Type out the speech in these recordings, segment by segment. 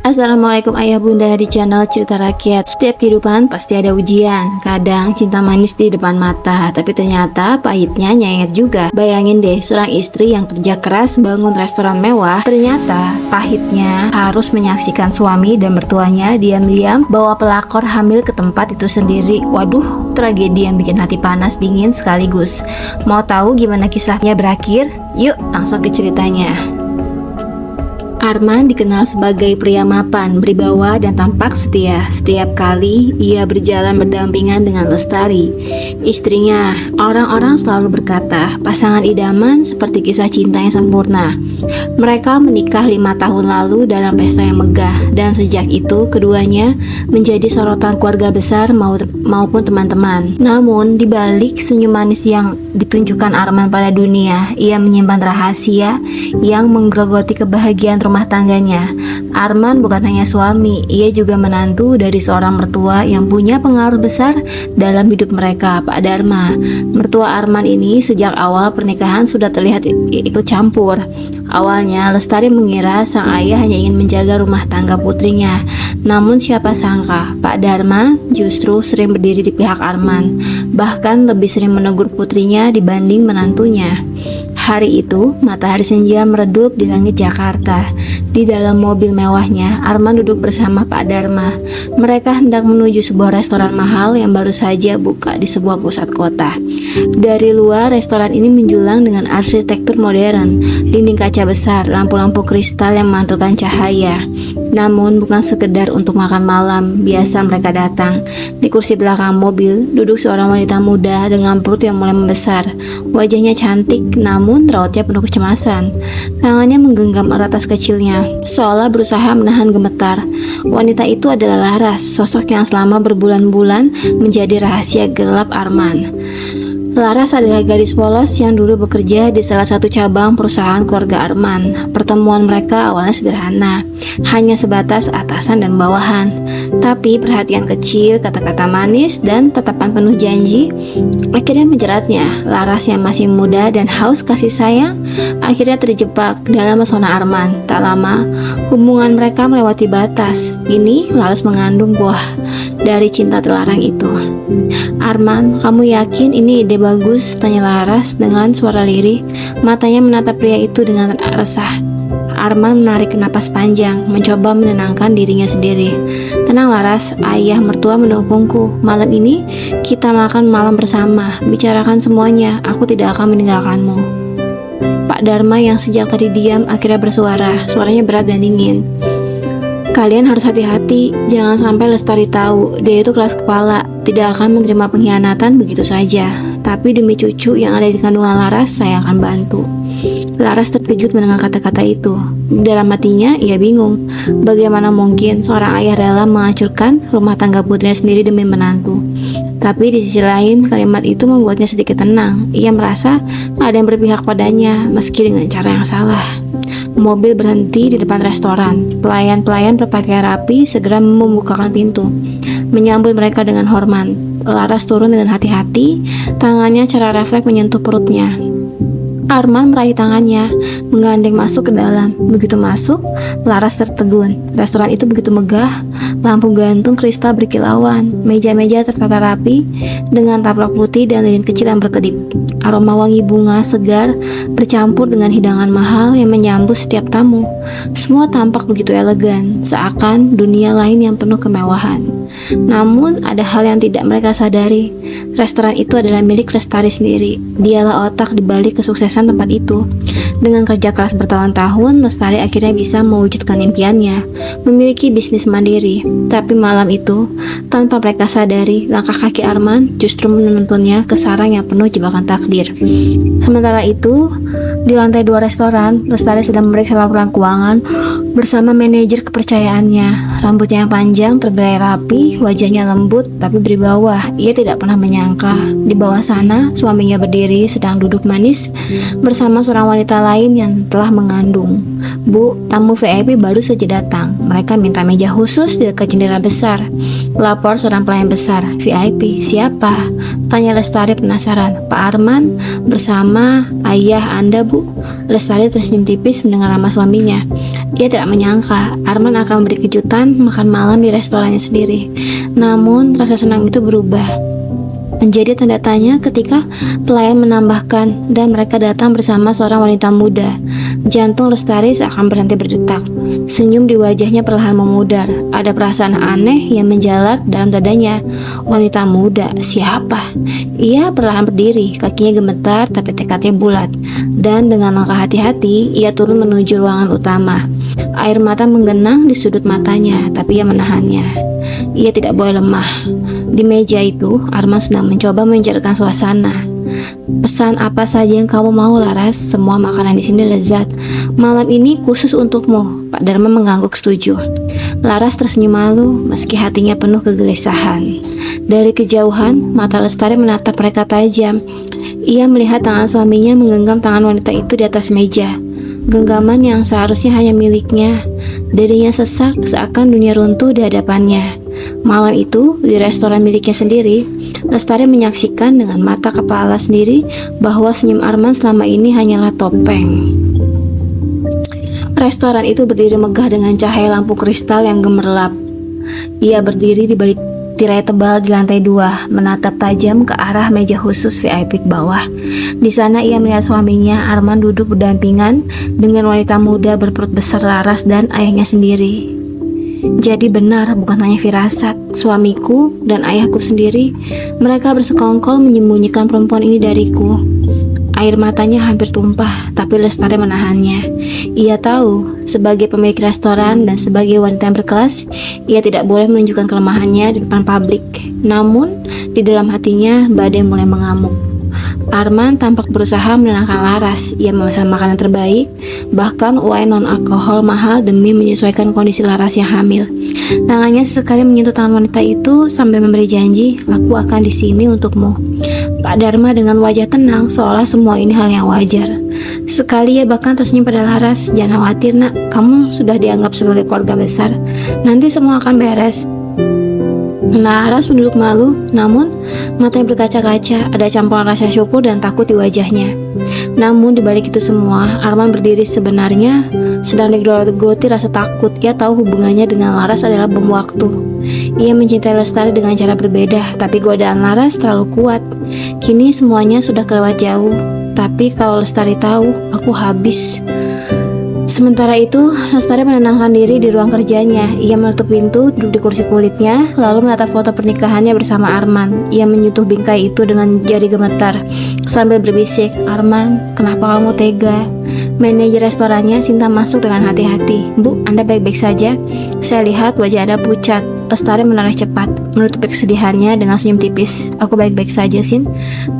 Assalamualaikum ayah bunda di channel Cerita Rakyat. Setiap kehidupan pasti ada ujian. Kadang cinta manis di depan mata, tapi ternyata pahitnya nyayat juga. Bayangin deh, seorang istri yang kerja keras bangun restoran mewah, ternyata pahitnya harus menyaksikan suami dan mertuanya diam-diam bawa pelakor hamil ke tempat itu sendiri. Waduh, tragedi yang bikin hati panas dingin sekaligus. Mau tahu gimana kisahnya berakhir? Yuk langsung ke ceritanya. Arman dikenal sebagai pria mapan, berwibawa dan tampak setia. Setiap kali ia berjalan berdampingan dengan Lestari, istrinya, orang-orang selalu berkata, pasangan idaman seperti kisah cinta yang sempurna. Mereka menikah 5 tahun lalu dalam pesta yang megah, dan sejak itu keduanya menjadi sorotan keluarga besar maupun teman-teman. Namun, di balik senyum manis yang ditunjukkan Arman pada dunia, ia menyimpan rahasia yang menggerogoti kebahagiaan rumah tangganya. Arman bukan hanya suami, ia juga menantu dari seorang mertua yang punya pengaruh besar dalam hidup mereka, Pak Dharma. Mertua Arman ini sejak awal pernikahan sudah terlihat ikut campur. Awalnya Lestari mengira sang ayah hanya ingin menjaga rumah tangga putrinya. Namun siapa sangka Pak Dharma justru sering berdiri di pihak Arman, bahkan lebih sering menegur putrinya dibanding menantunya. Hari itu, matahari senja meredup di langit Jakarta. Di dalam mobil mewahnya, Arman duduk bersama Pak Dharma. Mereka hendak menuju sebuah restoran mahal yang baru saja buka di sebuah pusat kota. Dari luar, restoran ini menjulang dengan arsitektur modern, dinding kaca besar, lampu-lampu kristal yang memantulkan cahaya. Namun bukan sekedar untuk makan malam, biasa mereka datang. Di kursi belakang mobil, duduk seorang wanita muda dengan perut yang mulai membesar. Wajahnya cantik, namun rautnya penuh kecemasan. Tangannya menggenggam erat tas kecilnya, seolah berusaha menahan gemetar. Wanita itu adalah Laras, sosok yang selama berbulan-bulan menjadi rahasia gelap Arman. Laras adalah gadis polos yang dulu bekerja di salah satu cabang perusahaan keluarga Arman. Pertemuan mereka awalnya sederhana, hanya sebatas atasan dan bawahan. Tapi perhatian kecil, kata-kata manis, dan tatapan penuh janji akhirnya menjeratnya. Laras yang masih muda dan haus kasih sayang akhirnya terjebak dalam pesona Arman. Tak lama, hubungan mereka melewati batas. Kini Laras mengandung buah dari cinta terlarang itu. Arman, kamu yakin ini ide bagus? Tanya Laras dengan suara lirih. Matanya menatap pria itu dengan resah. Arman menarik napas panjang, mencoba menenangkan dirinya sendiri. Tenang Laras, ayah mertua mendukungku. Malam ini kita makan malam bersama. Bicarakan semuanya, aku tidak akan meninggalkanmu. Pak Dharma yang sejak tadi diam akhirnya bersuara. Suaranya berat dan dingin. Kalian harus hati-hati, jangan sampai Lestari tahu. Dia itu keras kepala, tidak akan menerima pengkhianatan begitu saja. Tapi demi cucu yang ada di kandungan Laras, saya akan bantu. Laras terkejut mendengar kata-kata itu. Dalam hatinya, ia bingung. Bagaimana mungkin seorang ayah rela menghancurkan rumah tangga putrinya sendiri demi menantu? Tapi di sisi lain, kalimat itu membuatnya sedikit tenang. Ia merasa ada yang berpihak padanya, meski dengan cara yang salah. Mobil berhenti di depan restoran. Pelayan-pelayan berpakaian rapi segera membukakan pintu, menyambut mereka dengan hormat. Laras turun dengan hati-hati, tangannya secara refleks menyentuh perutnya. Arman meraih tangannya, menggandeng masuk ke dalam. Begitu masuk, Laras tertegun. Restoran itu begitu megah, lampu gantung kristal berkilauan, meja-meja tertata rapi dengan taplak putih dan lilin kecil yang berkedip. Aroma wangi bunga segar bercampur dengan hidangan mahal yang menyambut setiap tamu. Semua tampak begitu elegan, seakan dunia lain yang penuh kemewahan. Namun ada hal yang tidak mereka sadari. Restoran itu adalah milik Lestari sendiri. Dialah otak di balik kesuksesan tempat itu. Dengan kerja keras bertahun-tahun, Lestari akhirnya bisa mewujudkan impiannya, memiliki bisnis mandiri. Tapi malam itu, tanpa mereka sadari, langkah kaki Arman justru menuntunnya ke sarang yang penuh jebakan takdir. Sementara itu, di lantai 2 restoran, Lestari sedang memeriksa laporan keuangan bersama manajer kepercayaannya. Rambutnya yang panjang tergerai rapi, wajahnya lembut tapi berwibawa. Ia tidak pernah menyangka di bawah sana suaminya berdiri sedang duduk manis bersama seorang wanita lain yang telah mengandung. Bu, tamu VIP baru saja datang. Mereka minta meja khusus di dekat jendela besar. Lapor seorang pelayan besar. VIP, siapa? Tanya Lestari penasaran. Pak Arman bersama ayah Anda, Bu. Lestari tersenyum tipis mendengar nama suaminya. Ia tidak menyangka Arman akan memberi kejutan makan malam di restorannya sendiri. Namun rasa senang itu berubah menjadi tanda tanya ketika pelayan menambahkan dan mereka datang bersama seorang wanita muda. Jantung Lestari seakan berhenti berdetak. Senyum di wajahnya perlahan memudar. Ada perasaan aneh yang menjalar dalam dadanya. Wanita muda, siapa? Ia perlahan berdiri, kakinya gemetar tapi tekadnya bulat. Dan dengan langkah hati-hati, ia turun menuju ruangan utama. Air mata menggenang di sudut matanya, tapi ia menahannya. Ia tidak boleh lemah. Di meja itu, Arman sedang mencoba mencairkan suasana. Pesan apa saja yang kamu mau, Laras. Semua makanan di sini lezat. Malam ini khusus untukmu. Pak Dharma mengangguk setuju. Laras tersenyum malu meski hatinya penuh kegelisahan. Dari kejauhan, mata Lestari menatap mereka tajam. Ia melihat tangan suaminya menggenggam tangan wanita itu di atas meja. Genggaman yang seharusnya hanya miliknya. Dirinya sesak seakan dunia runtuh di hadapannya. Malam itu, di restoran miliknya sendiri, Lestari menyaksikan dengan mata kepala sendiri bahwa senyum Arman selama ini hanyalah topeng. Restoran itu berdiri megah dengan cahaya lampu kristal yang gemerlap. Ia berdiri di balik tirai tebal di lantai 2, menatap tajam ke arah meja khusus VIP ke bawah. Di sana ia melihat suaminya Arman duduk berdampingan dengan wanita muda berperut besar Laras dan ayahnya sendiri. Jadi benar, bukan hanya firasat. Suamiku dan ayahku sendiri, mereka bersekongkol menyembunyikan perempuan ini dariku. Air matanya hampir tumpah, tapi Lestari menahannya. Ia tahu, sebagai pemilik restoran dan sebagai wanita yang berkelas, ia tidak boleh menunjukkan kelemahannya di depan publik. Namun, di dalam hatinya, badai mulai mengamuk. Arman tampak berusaha menenangkan Laras. Ia memesan makanan terbaik, bahkan wine non-alkohol mahal demi menyesuaikan kondisi Laras yang hamil. Tangannya sesekali menyentuh tangan wanita itu sambil memberi janji, aku akan di sini untukmu. Pak Dharma dengan wajah tenang, seolah semua ini hal yang wajar. Sekali ia bahkan tersenyum pada Laras, jangan khawatir nak, kamu sudah dianggap sebagai keluarga besar. Nanti semua akan beres. Laras menunduk malu, namun matanya berkaca-kaca, ada campuran rasa syukur dan takut di wajahnya. Namun di balik itu semua, Arman berdiri sebenarnya sedang digerogoti rasa takut. Ia tahu hubungannya dengan Laras adalah bom waktu. Ia mencintai Lestari dengan cara berbeda, tapi godaan Laras terlalu kuat. Kini semuanya sudah kelewat jauh. Tapi kalau Lestari tahu, aku habis. Sementara itu, Lestari menenangkan diri di ruang kerjanya. Ia menutup pintu, duduk di kursi kulitnya, lalu menatap foto pernikahannya bersama Arman. Ia menyentuh bingkai itu dengan jari gemetar, sambil berbisik, Arman, kenapa kamu tega? Manajer restorannya, Sinta, masuk dengan hati-hati. Bu, Anda baik-baik saja? Saya lihat wajah Anda pucat. Lestari menoleh cepat, menutupi kesedihannya dengan senyum tipis. Aku baik-baik saja, Sin.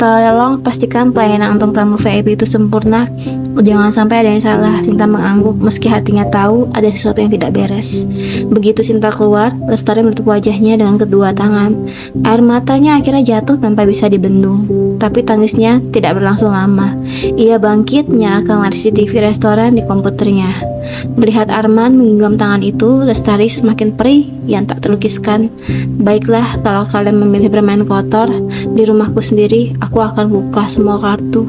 Tolong pastikan pelayanan untuk tamu VIP itu sempurna. Jangan sampai ada yang salah. Sinta mengangguk meski hatinya tahu ada sesuatu yang tidak beres. Begitu Sinta keluar, Lestari menutup wajahnya dengan kedua tangan. Air matanya akhirnya jatuh tanpa bisa dibendung. Tapi tangisnya tidak berlangsung lama. Ia bangkit menyalakan layar CCTV restoran di komputernya. Melihat Arman menggenggam tangan itu, Lestari semakin perih yang tak terlukiskan. Baiklah, kalau kalian memilih bermain kotor di rumahku sendiri, aku akan buka semua kartu.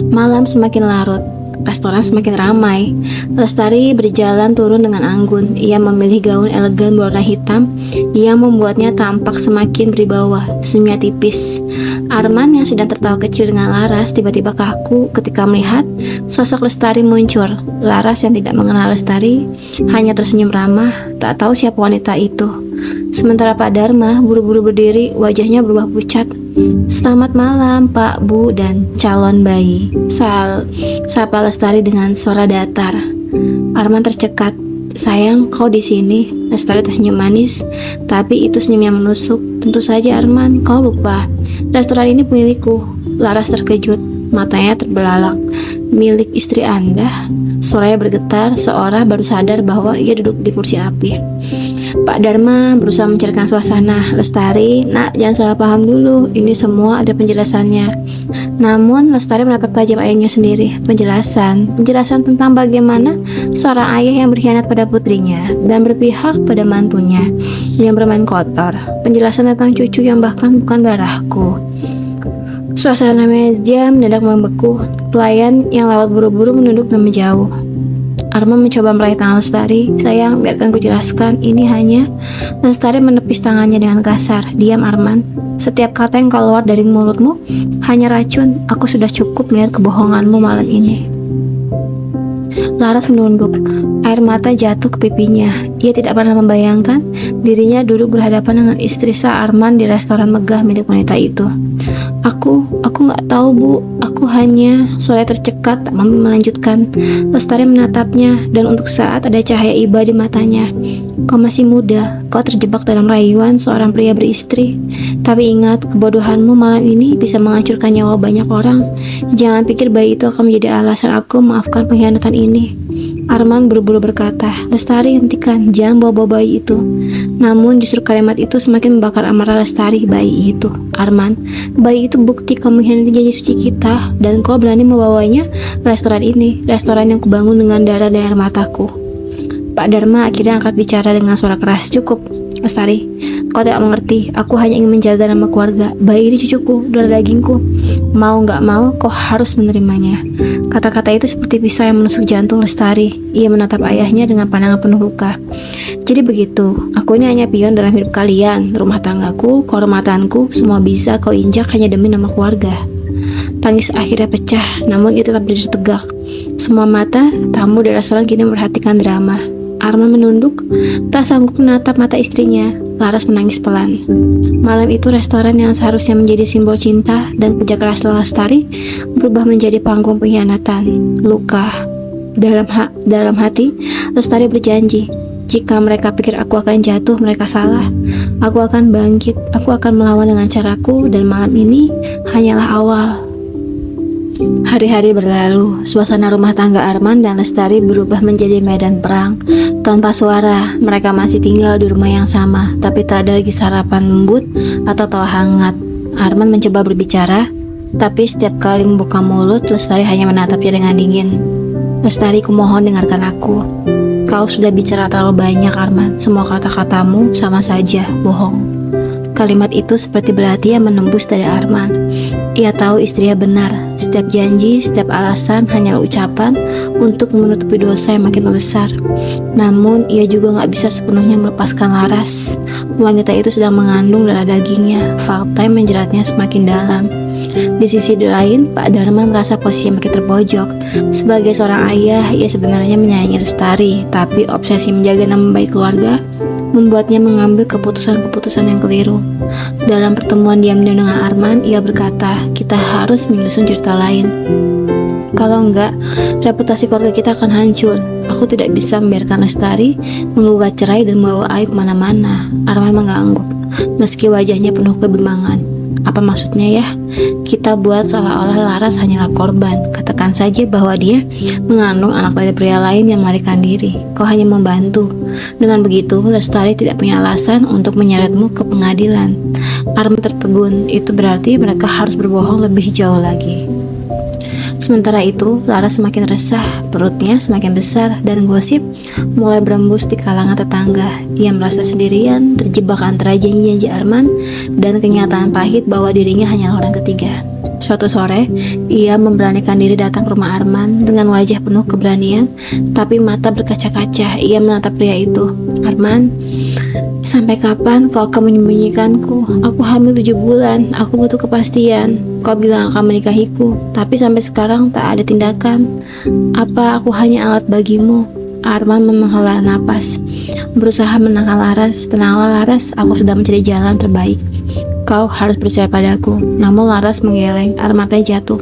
Malam semakin larut, restoran semakin ramai. Lestari berjalan turun dengan anggun. Ia memilih gaun elegan berwarna hitam yang membuatnya tampak semakin berwibawa. Senyumnya tipis. Arman yang sedang tertawa kecil dengan Laras tiba-tiba kaku ketika melihat sosok Lestari muncul. Laras yang tidak mengenal Lestari hanya tersenyum ramah, tak tahu siapa wanita itu. Sementara Pak Dharma buru-buru berdiri, wajahnya berubah pucat. Selamat malam Pak, Bu, dan calon bayi. Sapa Lestari dengan suara datar. Arman tercekat. Sayang, kau di sini. Lestari tersenyum manis, tapi itu senyum yang menusuk. Tentu saja Arman, kau lupa. Restoran ini milikku. Laras terkejut, matanya terbelalak. Milik istri Anda? Suaranya bergetar, seolah baru sadar bahwa ia duduk di kursi api. Pak Dharma berusaha mencairkan suasana. Lestari, nak, jangan salah paham dulu. Ini semua ada penjelasannya. Namun Lestari menatap tajam ayahnya sendiri. Penjelasan tentang bagaimana seorang ayah yang berkhianat pada putrinya dan berpihak pada mantunya yang bermain kotor. Penjelasan tentang cucu yang bahkan bukan darahku. Suasana meja mendadak membeku. Pelayan yang lewat buru-buru menunduk dan menjauh. Arman mencoba meraih tangan Lestari. Sayang, biarkan ku jelaskan, ini hanya... Lestari menepis tangannya dengan kasar. Diam Arman. Setiap kata yang keluar dari mulutmu hanya racun. Aku sudah cukup melihat kebohonganmu malam ini. Laras menunduk. Air mata jatuh ke pipinya. Ia tidak pernah membayangkan dirinya duduk berhadapan dengan istri sah Arman di restoran megah milik wanita itu. Aku nggak tahu bu. Aku hanya... Suara tercekat tak mampu melanjutkan. Lestari menatapnya dan untuk saat ada cahaya iba di matanya. Kau masih muda. Kau terjebak dalam rayuan seorang pria beristri. Tapi ingat, kebodohanmu malam ini bisa menghancurkan nyawa banyak orang. Jangan pikir bayi itu akan menjadi alasan aku memaafkan pengkhianatan ini. Arman buru-buru berkata, Lestari, hentikan, jangan bawa-bawa bayi itu. Namun justru kalimat itu semakin membakar amarah Lestari. Bayi itu, Arman, bayi itu bukti kau mengkhianati janji suci kita, dan kau berani membawanya ke restoran ini, restoran yang kubangun dengan darah dan air mataku. Pak Dharma akhirnya angkat bicara dengan suara keras. Cukup, Lestari, kau tidak mengerti. Aku hanya ingin menjaga nama keluarga. Bayi ini cucuku, darah dagingku. Mau gak mau, kau harus menerimanya. Kata-kata itu seperti pisau yang menusuk jantung Lestari. Ia menatap ayahnya dengan pandangan penuh luka. Jadi begitu, aku ini hanya pion dalam hidup kalian. Rumah tanggaku, kehormatanku, semua bisa kau injak hanya demi nama keluarga. Tangis akhirnya pecah, namun ia tetap berdiri tegak. Semua mata tamu di restoran kini memperhatikan drama. Arman menunduk, tak sanggup menatap mata istrinya. Laras menangis pelan. Malam itu restoran yang seharusnya menjadi simbol cinta dan kerja keras Lestari berubah menjadi panggung pengkhianatan. Luka. Dalam hati, Lestari berjanji, jika mereka pikir aku akan jatuh, mereka salah. Aku akan bangkit, aku akan melawan dengan caraku, dan malam ini hanyalah awal. Hari-hari berlalu, suasana rumah tangga Arman dan Lestari berubah menjadi medan perang. Tanpa suara, mereka masih tinggal di rumah yang sama, tapi tak ada lagi sarapan lembut atau tawa hangat. Arman mencoba berbicara, tapi setiap kali membuka mulut, Lestari hanya menatapnya dengan dingin. Lestari, kumohon dengarkan aku. Kau sudah bicara terlalu banyak, Arman. Semua kata-katamu sama saja, bohong. Kalimat itu seperti berarti yang menembus dari Arman. Ia tahu istrinya benar. Setiap janji, setiap alasan hanyalah ucapan untuk menutupi dosa yang makin membesar. Namun, ia juga gak bisa sepenuhnya melepaskan Laras. Wanita itu sedang mengandung darah dagingnya. Fakta yang menjeratnya semakin dalam. Di sisi lain, Pak Dharma merasa posisinya makin terpojok. Sebagai seorang ayah, ia sebenarnya menyayangi Lestari, tapi obsesi menjaga nama baik keluarga membuatnya mengambil keputusan-keputusan yang keliru. Dalam pertemuan diam-diam dengan Arman, ia berkata, kita harus menyusun cerita lain. Kalau enggak, reputasi keluarga kita akan hancur. Aku tidak bisa membiarkan Lestari menggugat cerai dan membawa aib kemana-mana. Arman mengangguk, meski wajahnya penuh kebimbangan. Apa maksudnya ya? Kita buat seolah-olah Laras hanyalah korban. Katakan saja bahwa dia mengandung anak dari pria lain yang melarikan diri. Kau hanya membantu. Dengan begitu, Lestari tidak punya alasan untuk menyeretmu ke pengadilan. Arman tertegun. Itu berarti mereka harus berbohong lebih jauh lagi. Sementara itu, Laras semakin resah, perutnya semakin besar, dan gosip mulai berembus di kalangan tetangga. Ia merasa sendirian, terjebak antara janji-janji Arman dan kenyataan pahit bahwa dirinya hanyalah orang ketiga. Suatu sore, ia memberanikan diri datang ke rumah Arman dengan wajah penuh keberanian, tapi mata berkaca-kaca. Ia menatap pria itu. Arman, sampai kapan kau akan menyembunyikanku? Aku hamil 7 bulan, aku butuh kepastian. Kau bilang akan menikahiku, tapi sampai sekarang tak ada tindakan. Apa aku hanya alat bagimu? Arman menghela napas, berusaha menenangkan Laras. Tenanglah Laras, aku sudah mencari jalan terbaik. Kau harus percaya padaku. Namun Laras menggeleng, air matanya jatuh.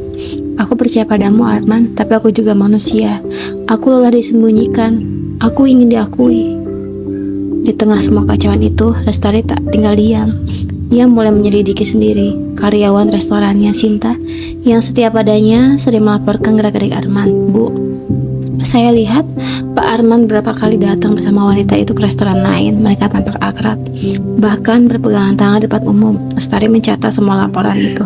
Aku percaya padamu Arman, tapi aku juga manusia. Aku lelah disembunyikan. Aku ingin diakui. Di tengah semua kacauan itu, Lestari tak tinggal diam. Ia mulai menyelidiki sendiri karyawan restorannya, Sinta, yang setiap adanya sering melaporkan gerak-gerik Arman. Bu, saya lihat Pak Arman berapa kali datang bersama wanita itu ke restoran lain. Mereka tampak akrab, bahkan berpegangan tangan di tempat umum. Lestari mencatat semua laporan itu.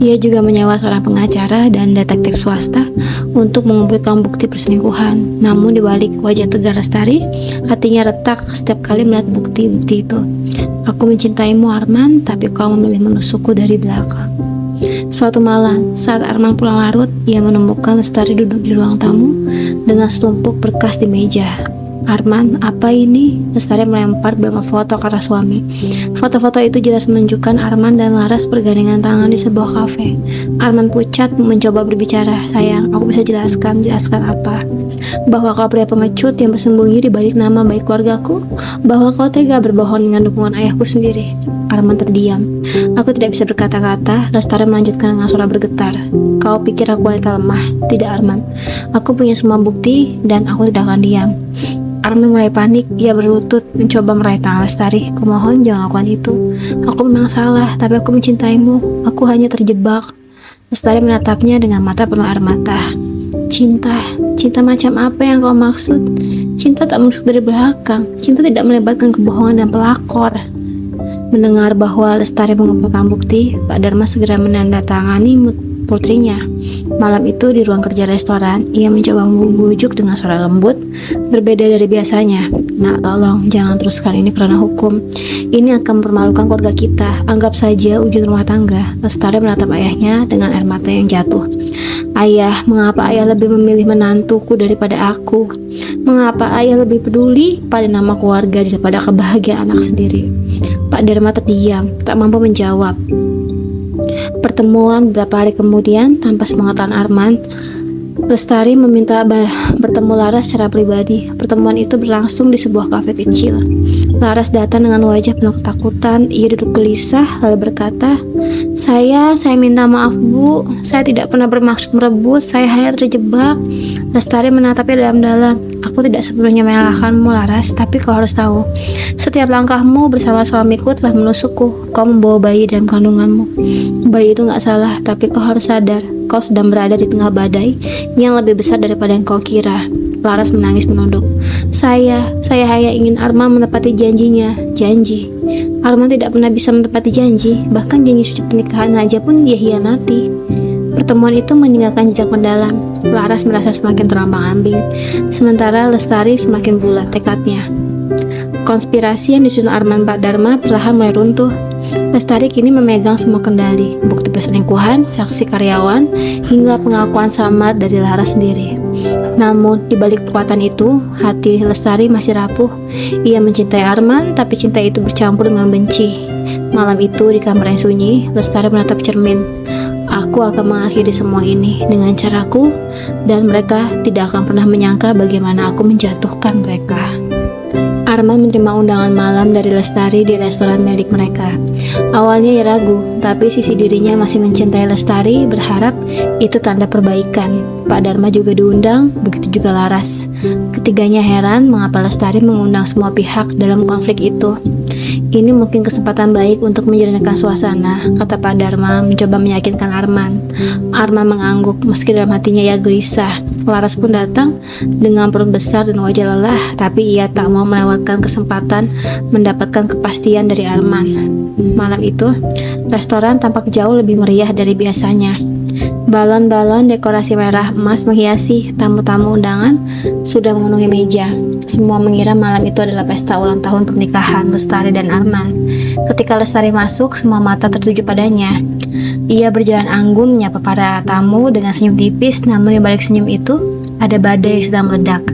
Ia juga menyewa seorang pengacara dan detektif swasta untuk mengumpulkan bukti perselingkuhan. Namun di balik wajah tegar Lestari, hatinya retak setiap kali melihat bukti-bukti itu. Aku mencintaimu Arman, tapi kau memilih menusukku dari belakang. Suatu malam, saat Arman pulang larut, ia menemukan Lestari duduk di ruang tamu dengan setumpuk berkas di meja. Arman, apa ini? Lestari melempar beberapa foto ke arah suami. Foto-foto itu jelas menunjukkan Arman dan Laras bergandengan tangan di sebuah kafe. Arman pucat mencoba berbicara. Sayang, aku bisa jelaskan apa? Bahwa kau pria pengecut yang bersembunyi di balik nama baik keluargaku? Bahwa kau tega berbohong dengan dukungan ayahku sendiri? Arman terdiam. Aku tidak bisa berkata-kata. Lestari melanjutkan dengan suara bergetar. Kau pikir aku wanita lemah? Tidak, Arman. Aku punya semua bukti dan aku tidak akan diam. Arman mulai panik. Ia berlutut mencoba meraih tangan Lestari. Kumohon jangan lakukan itu. Aku memang salah, tapi aku mencintaimu. Aku hanya terjebak. Lestari menatapnya dengan mata penuh air mata. Cinta macam apa yang kau maksud? Cinta tak menusuk dari belakang. Cinta tidak melibatkan kebohongan dan pelakor. Mendengar bahwa Lestari mengumpulkan bukti, Pak Dharma segera menandatangani putrinya. Malam itu di ruang kerja restoran, ia mencoba membujuk dengan suara lembut, berbeda dari biasanya. Nak, tolong jangan teruskan ini karena hukum. Ini akan mempermalukan keluarga kita. Anggap saja ujian rumah tangga. Lestari menatap ayahnya dengan air mata yang jatuh. Ayah, mengapa ayah lebih memilih menantuku daripada aku? Mengapa ayah lebih peduli pada nama keluarga daripada kebahagiaan anak sendiri? Pak Dharma terdiam, tak mampu menjawab. Pertemuan beberapa hari kemudian, tanpa sepengetahuan Arman, Lestari meminta bertemu Laras secara pribadi. Pertemuan itu berlangsung di sebuah kafe kecil. Laras datang dengan wajah penuh ketakutan. Ia duduk gelisah lalu berkata, Saya minta maaf Bu. Saya tidak pernah bermaksud merebut. Saya hanya terjebak. Lestari menatapnya dalam-dalam. Aku tidak sepenuhnya menyalahkanmu Laras, tapi kau harus tahu, setiap langkahmu bersama suamiku telah menusukku. Kau membawa bayi dalam kandunganmu. Bayi itu gak salah, tapi kau harus sadar, kau sedang berada di tengah badai yang lebih besar daripada yang kau kira. Laras menangis menunduk. Saya hanya ingin Arman menepati janjinya. Janji? Arman tidak pernah bisa menepati janji. Bahkan janji suci pernikahan aja pun dia hianati. Pertemuan itu meninggalkan jejak mendalam. Laras merasa semakin terombang-ambing, sementara Lestari semakin bulat tekadnya. Konspirasi yang disusun Arman Pak Dharma perlahan mulai runtuh. Lestari kini memegang semua kendali, bukti perselingkuhan, saksi karyawan, hingga pengakuan samar dari Laras sendiri. Namun, di balik kekuatan itu, hati Lestari masih rapuh. Ia mencintai Arman, tapi cinta itu bercampur dengan benci. Malam itu, di kamar yang sunyi, Lestari menatap cermin. Aku akan mengakhiri semua ini dengan caraku, dan mereka tidak akan pernah menyangka bagaimana aku menjatuhkan mereka. Arman menerima undangan malam dari Lestari di restoran milik mereka. Awalnya ia ragu, tapi sisi dirinya masih mencintai Lestari, berharap itu tanda perbaikan. Pak Dharma juga diundang, begitu juga Laras. Ketiganya heran mengapa Lestari mengundang semua pihak dalam konflik itu. Ini mungkin kesempatan baik untuk menjernihkan suasana, kata Pak Dharma mencoba meyakinkan Arman. Arman mengangguk meski dalam hatinya ia gelisah. Laras pun datang dengan perut besar dan wajah lelah, tapi ia tak mau melewatkan kesempatan mendapatkan kepastian dari Arman. Malam itu, restoran tampak jauh lebih meriah dari biasanya. Balon-balon dekorasi merah emas menghiasi, tamu-tamu undangan sudah memenuhi meja. Semua mengira malam itu adalah pesta ulang tahun pernikahan Lestari dan Arman. Ketika Lestari masuk, semua mata tertuju padanya. Ia berjalan anggun menyapa para tamu dengan senyum tipis, namun di balik senyum itu ada badai yang sedang meledak.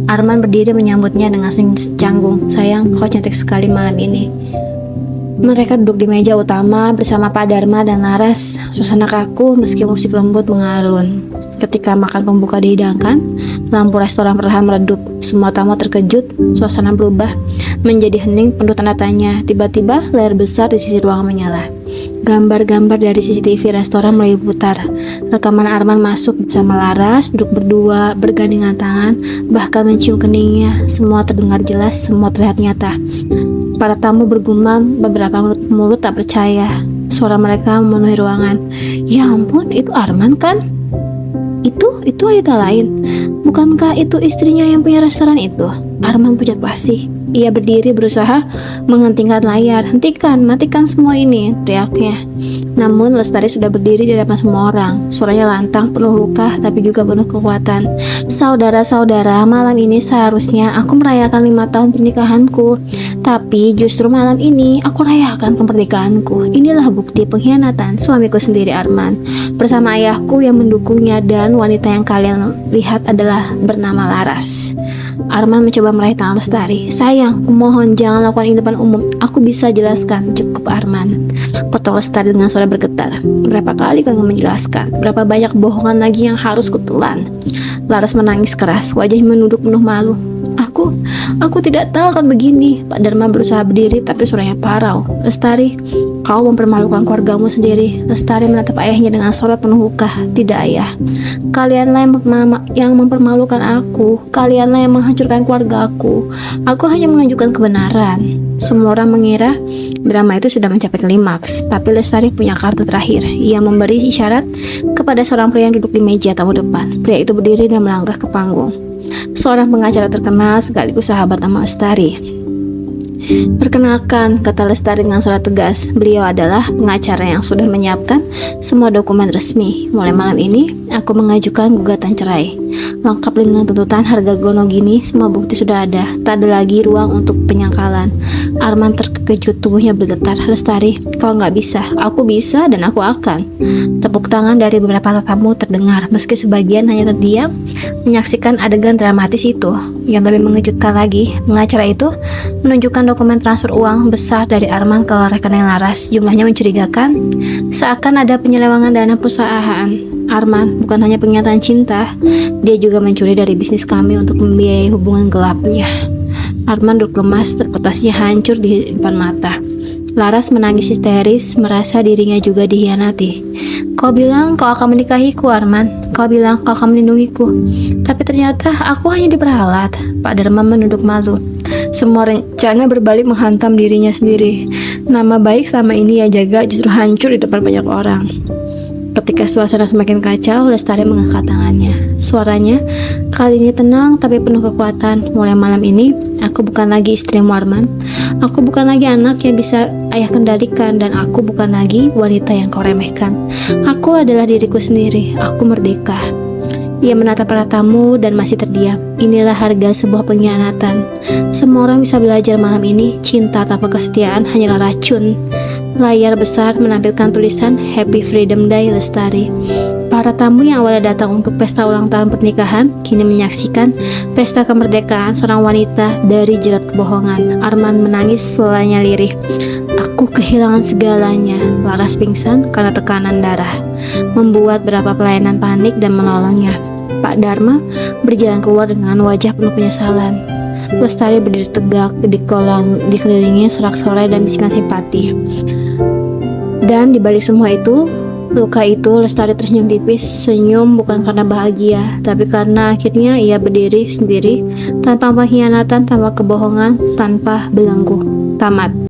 Arman berdiri menyambutnya dengan senyum canggung. Sayang, kau cantik sekali malam ini. Mereka duduk di meja utama bersama Pak Dharma dan Laras. Suasana kaku meski musik lembut mengalun. Ketika makan pembuka dihidangkan, lampu restoran perlahan meredup. Semua tamu terkejut, suasana berubah menjadi hening penuh tanda tanya. Tiba-tiba layar besar di sisi ruangan menyala. Gambar-gambar dari CCTV restoran mulai diputar. Rekaman Arman masuk bersama Laras, duduk berdua, bergandengan tangan, bahkan mencium keningnya. Semua terdengar jelas, semua terlihat nyata. Para tamu bergumam, beberapa mulut tak percaya. Suara mereka memenuhi ruangan. Ya ampun, itu Arman kan? Itu wanita lain. Bukankah itu istrinya yang punya restoran itu? Arman pucat basi. Ia berdiri berusaha menghentikan layar. Hentikan, matikan semua ini, teriaknya. Namun Lestari sudah berdiri di depan semua orang. Suaranya lantang, penuh luka, tapi juga penuh kekuatan. Saudara-saudara, malam ini seharusnya aku merayakan 5 tahun pernikahanku. Tapi justru malam ini aku rayakan kemerdekaanku. Inilah bukti pengkhianatan suamiku sendiri, Arman, bersama ayahku yang mendukungnya, dan wanita yang kalian lihat adalah bernama Laras. Arman mencoba meraih tangan Lestari. Sayang, kumohon jangan lakukan ini depan umum. Aku bisa jelaskan. Cukup, Arman, potong Lestari dengan suara bergetar. Berapa kali kau menjelaskan? Berapa banyak bohongan lagi yang harus kutelan? Laras menangis keras, wajahnya menunduk penuh malu. Aku tidak tahu akan begini. Pak Dharma berusaha berdiri tapi suaranya parau. Lestari, kau mempermalukan keluargamu sendiri. Lestari menatap ayahnya dengan sorot penuh luka. Tidak, ayah. Kalianlah yang mempermalukan aku. Kalianlah yang menghancurkan keluarga aku. Aku hanya menunjukkan kebenaran. Semua orang mengira drama itu sudah mencapai klimaks, tapi Lestari punya kartu terakhir. Ia memberi isyarat kepada seorang pria yang duduk di meja tamu depan. Pria itu berdiri dan melangkah ke panggung. Seorang pengacara terkenal sekaligus sahabat nama Lestari. Perkenalkan, kata Lestari dengan suara tegas. Beliau adalah pengacara yang sudah menyiapkan semua dokumen resmi. Mulai malam ini, aku mengajukan gugatan cerai. Lengkap dengan tuntutan harga gono gini, semua bukti sudah ada. Tak ada lagi ruang untuk penyangkalan. Arman terkejut, tubuhnya bergetar. Lestari, kau nggak bisa. Aku bisa dan aku akan. Tepuk tangan dari beberapa tamu terdengar, meski sebagian hanya terdiam menyaksikan adegan dramatis itu. Yang lebih mengejutkan lagi, pengacara itu menunjukkan dokumen transfer uang besar dari Arman ke rekening Laras. Jumlahnya mencurigakan, seakan ada penyelewengan dana perusahaan. Arman bukan hanya pernyataan cinta, dia juga mencuri dari bisnis kami untuk membiayai hubungan gelapnya. Arman duduk lemas, reputasinya hancur di depan mata. Laras menangis histeris, merasa dirinya juga dikhianati. Kau bilang kau akan menikahiku, Arman. Kau bilang kau akan melindungiku. Tapi ternyata aku hanya diperalat. Pak Dharma menunduk malu. Semua rencana berbalik menghantam dirinya sendiri. Nama baik selama ini ia jaga justru hancur di depan banyak orang. Ketika suasana semakin kacau, Lestari mengangkat tangannya. Suaranya kali ini tenang tapi penuh kekuatan. Mulai malam ini, aku bukan lagi istrimu, Arman. Aku bukan lagi anak yang bisa ayah kendalikan, dan aku bukan lagi wanita yang kau remehkan. Aku adalah diriku sendiri. Aku merdeka. Ia menatap para tamu dan masih terdiam. Inilah harga sebuah pengkhianatan. Semua orang bisa belajar malam ini. Cinta tanpa kesetiaan hanyalah racun. Layar besar menampilkan tulisan Happy Freedom Day Lestari. Para tamu yang awalnya datang untuk pesta ulang tahun pernikahan kini menyaksikan pesta kemerdekaan seorang wanita dari jerat kebohongan. Arman menangis selanya lirih. Aku kehilangan segalanya. Laras pingsan karena tekanan darah, membuat beberapa pelayanan panik dan menolongnya. Pak Dharma berjalan keluar dengan wajah penuh penyesalan. Lestari berdiri tegak dikelilingi sorak-sorai dan bisikan simpati. Dan dibalik semua itu, luka itu, Lestari tersenyum tipis. Senyum bukan karena bahagia, tapi karena akhirnya ia berdiri sendiri, tanpa pengkhianatan, tanpa kebohongan, tanpa belenggu. Tamat.